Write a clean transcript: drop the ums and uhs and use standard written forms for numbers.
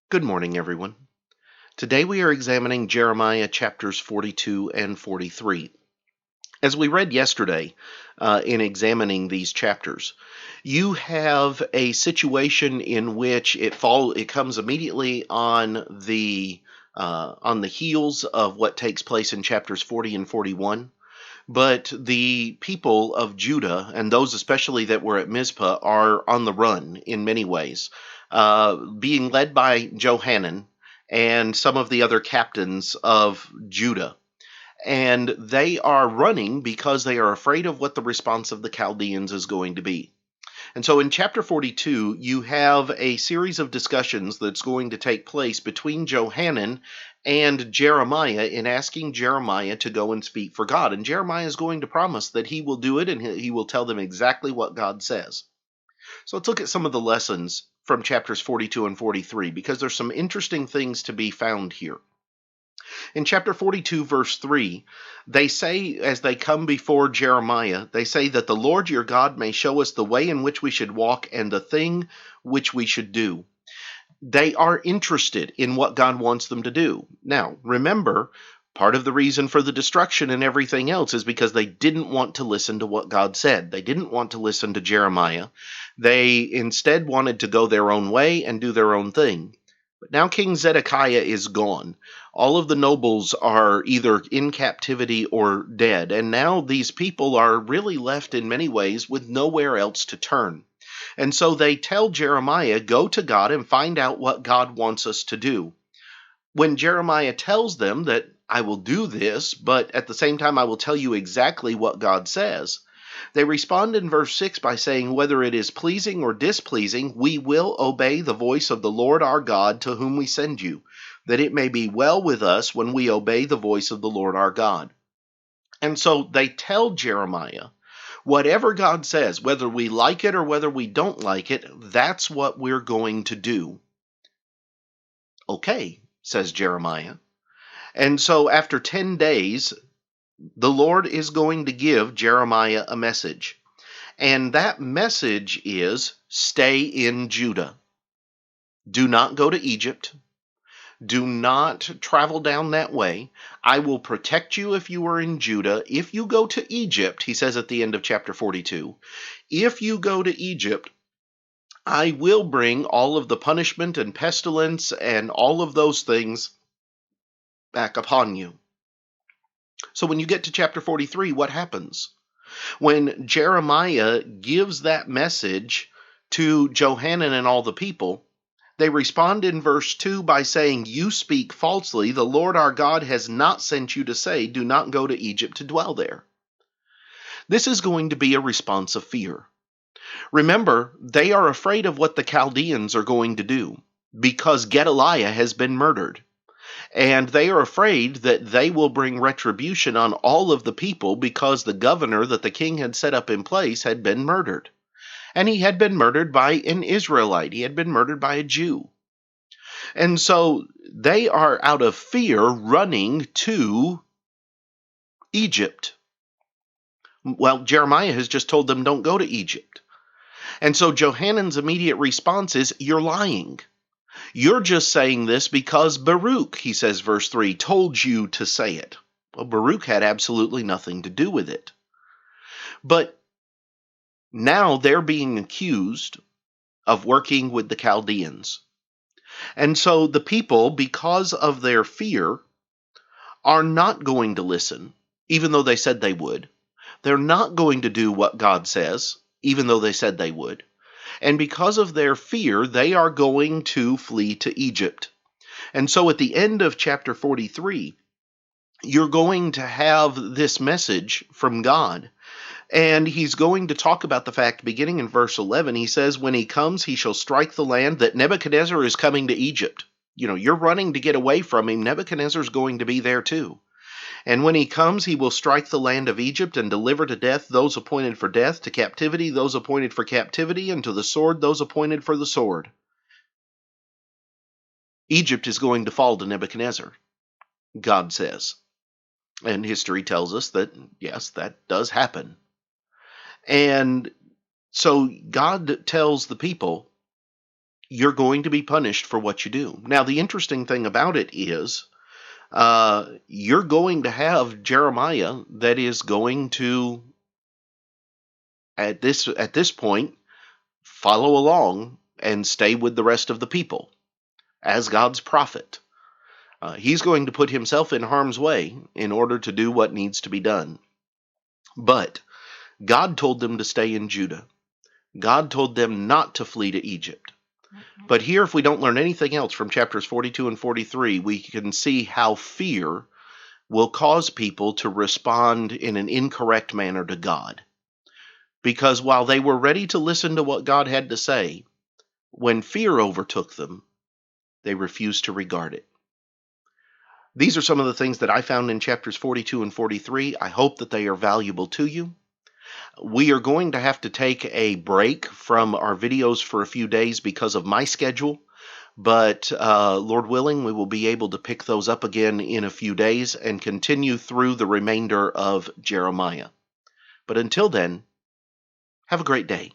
Good morning, everyone. Today we are examining Jeremiah chapters 42 and 43. As we read yesterday in examining these chapters, you have a situation in which it comes immediately on the heels of what takes place in chapters 40 and 41. But the people of Judah, and those especially that were at Mizpah, are on the run in many ways, being led by Johanan and some of the other captains of Judah. And they are running because they are afraid of what the response of the Chaldeans is going to be. And so in chapter 42, you have a series of discussions that's going to take place between Johanan and Jeremiah in asking Jeremiah to go and speak for God. And Jeremiah is going to promise that he will do it and he will tell them exactly what God says. So let's look at some of the lessons from chapters 42 and 43 because there's some interesting things to be found here. In chapter 42, verse 3, they say, as they come before Jeremiah, they say that the Lord your God may show us the way in which we should walk and the thing which we should do. They are interested in what God wants them to do. Now, remember, part of the reason for the destruction and everything else is because they didn't want to listen to what God said. They didn't want to listen to Jeremiah. They instead wanted to go their own way and do their own thing. But now King Zedekiah is gone. All of the nobles are either in captivity or dead, and now these people are really left in many ways with nowhere else to turn. And so they tell Jeremiah, go to God and find out what God wants us to do. When Jeremiah tells them that I will do this, but at the same time I will tell you exactly what God says, they respond in verse 6 by saying, whether it is pleasing or displeasing, we will obey the voice of the Lord our God to whom we send you, that it may be well with us when we obey the voice of the Lord our God. And so they tell Jeremiah, whatever God says, whether we like it or whether we don't like it, that's what we're going to do. Okay, says Jeremiah. And so after 10 days, the Lord is going to give Jeremiah a message. And that message is stay in Judah. Do not go to Egypt. Do not travel down that way. I will protect you if you are in Judah. If you go to Egypt, he says at the end of chapter 42, if you go to Egypt, I will bring all of the punishment and pestilence and all of those things back upon you. So when you get to chapter 43, what happens? When Jeremiah gives that message to Johanan and all the people, they respond in verse 2 by saying, you speak falsely. The Lord our God has not sent you to say, do not go to Egypt to dwell there. This is going to be a response of fear. Remember, they are afraid of what the Chaldeans are going to do because Gedaliah has been murdered. And they are afraid that they will bring retribution on all of the people because the governor that the king had set up in place had been murdered. And he had been murdered by an Israelite. He had been murdered by a Jew. And so they are out of fear running to Egypt. Well, Jeremiah has just told them don't go to Egypt. And so Johanan's immediate response is, you're lying. You're just saying this because Baruch, he says, verse 3, told you to say it. Well, Baruch had absolutely nothing to do with it. But now they're being accused of working with the Chaldeans. And so the people, because of their fear, are not going to listen, even though they said they would. They're not going to do what God says, even though they said they would. And because of their fear, they are going to flee to Egypt. And so at the end of chapter 43, you're going to have this message from God. And he's going to talk about the fact, beginning in verse 11, he says, when he comes, he shall strike the land, that Nebuchadnezzar is coming to Egypt. You know, you're running to get away from him. Nebuchadnezzar's going to be there too. And when he comes, he will strike the land of Egypt and deliver to death those appointed for death, to captivity those appointed for captivity, and to the sword those appointed for the sword. Egypt is going to fall to Nebuchadnezzar, God says. And history tells us that, yes, that does happen. And so God tells the people, you're going to be punished for what you do. Now, the interesting thing about it is you're going to have Jeremiah that is going to, at this point, follow along and stay with the rest of the people as God's prophet. He's going to put himself in harm's way in order to do what needs to be done. But God told them to stay in Judah. God told them not to flee to Egypt. But here, if we don't learn anything else from chapters 42 and 43, we can see how fear will cause people to respond in an incorrect manner to God. Because while they were ready to listen to what God had to say, when fear overtook them, they refused to regard it. These are some of the things that I found in chapters 42 and 43. I hope that they are valuable to you. We are going to have to take a break from our videos for a few days because of my schedule, but Lord willing, we will be able to pick those up again in a few days and continue through the remainder of Jeremiah. But until then, have a great day.